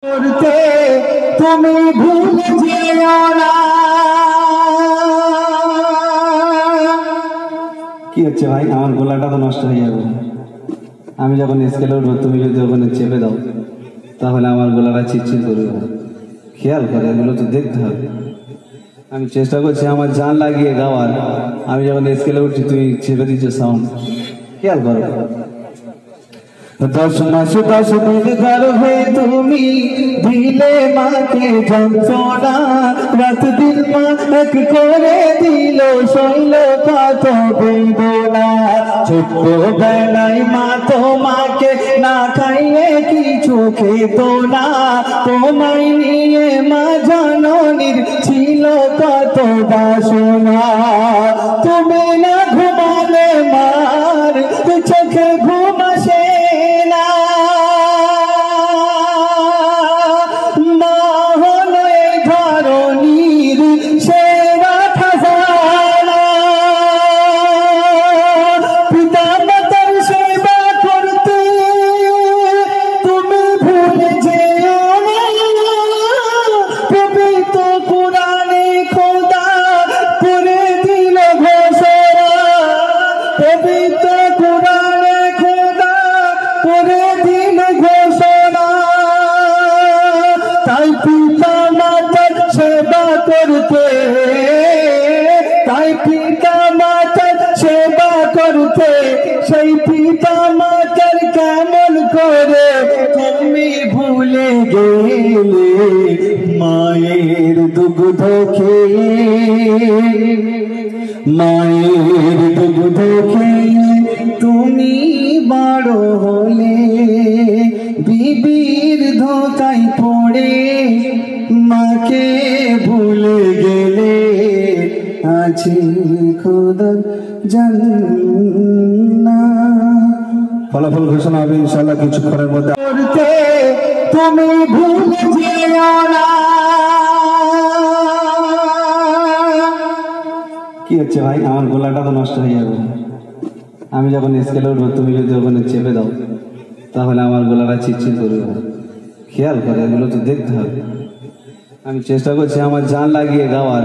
করতে তুমি ভুলে যেও না। কি হচ্ছে ভাই, আমার গলাটা তো নষ্ট হয়ে যাবে। আমি যখন স্কেলে উঠবো তুমি যদি ওখানে চেপে দাও তাহলে আমার গলাটা চিটচিট করবে। খেয়াল করে, এগুলো তো দেখতে হবে। আমি চেষ্টা করছি আমার জান লাগিয়ে গাওয়ার, আমি যখন স্কেলে উঠছি তুই চেপে দিচ্ছ সাউন্ড। খেয়াল করো। 10 মাস 10 দিন গর্ভে তুমি দিলে মাকে যন্ত্রণা, রাত দিন মা এক করে দিল শৈল কত বেদনা। ছোট্টবেলায় মা তোমাকে না খাইয়ে কিছু খেত না, তোমায় নিয়ে মা জননীর ছিল কত বাসনা। তুমি না ঘুমালে মার চোখে ঘুম আসে না, মা হলো এই ধরনীর সেরা খাজানা। পিতা মাতার সেবা করতে তুমি ভুলে যেও না। পবিত্র কুরআনে খোদা করে দিল ঘোষণা, পবিত্র কুরআনে খোদা করে দিল ঘোষণা। তাই পিতা মাতার সেবা করতে, তাই পিতা মাতার সেবা করতে, সেই পিতা মাতার কেমন করে তুমি ভুলে গেলে। মায়ের দুগ্ধ খেয়ে, মায়ের দুগ্ধ খেয়ে তুমি বড় হলে, বিবির ধোকায় পড়ে মাকে ভুলে গেলে। আছে খোদার জান্নাত। ফলাফল ঘোষণা হবে ইনশাআল্লাহ কিছুক্ষণের মধ্যে। করতে তুমি ভুলে যেও না। কি হচ্ছে ভাই, আমার গলাটা তো নষ্ট হয়ে যাবে। আমি যখন স্কেলে উঠবো তুমি যদি ওখানে চেপে দাও তাহলে আমার গলাটা চিটচিট করবে। খেয়াল করে, এগুলো তো দেখতে হবে। আমি চেষ্টা করছি আমার জান লাগিয়ে গাওয়ার,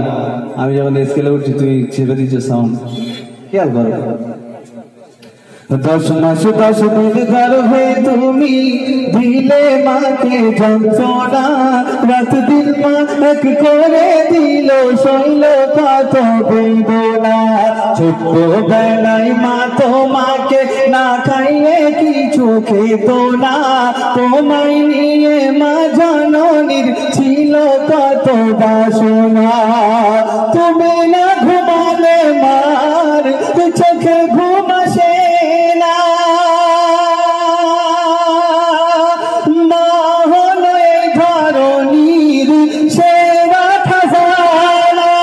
আমি যখন স্কেলে উঠছি তুই চেপে দিচ্ছ সাউন্ড। খেয়াল করো। 10 মাস 10 দিন গর্ভে তুমি দিলে মাকে যন্ত্রণা, রাত দিন মা এক করে দিল শৈল কত বেদনা। ছোট্টবেলায় মা তোমাকে না খাইয়ে কিছু খেত না, তোমায় নিয়ে মা জননীর ছিল কত বাসনা। তুমি না ঘুমালে মার চোখে ঘুম আসে না, মা হলো এই ধরনীর সেরা খাজানা।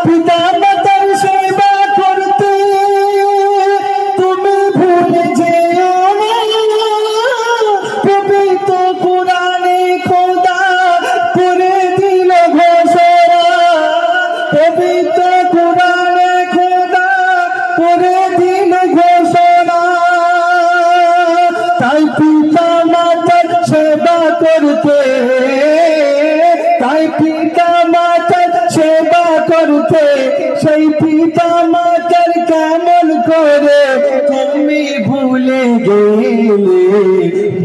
পিতা মাতার সেবা করতে তুমি ভুলে যেও না। পবিত্র কুরআনে খোদা করে দিল ঘোষণা, পবিত্র কুরআনে খোদা করে দিল ঘোষণা। তাই পিতা মাতার সেবা করতে, তাই পিতা মাতার সেবা করতে, সেই পিতা মাতার কেমন করে তুমি ভুলে গেলে।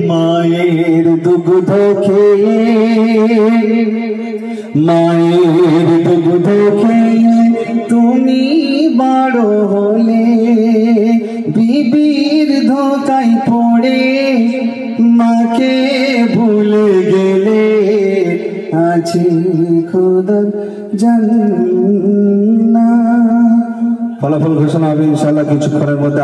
মায়ের দুগ্ধ খেয়ে, মায়ের দুগ্ধ খেয়ে তুমি বড় হলে, বিবির ধোকায় পড়ে মাকে ভুলে গেলে। আছে খোদার জান্নাত। ফলাফল ঘোষণা হবে ইনশাআল্লাহ কিছুক্ষণের মধ্যে।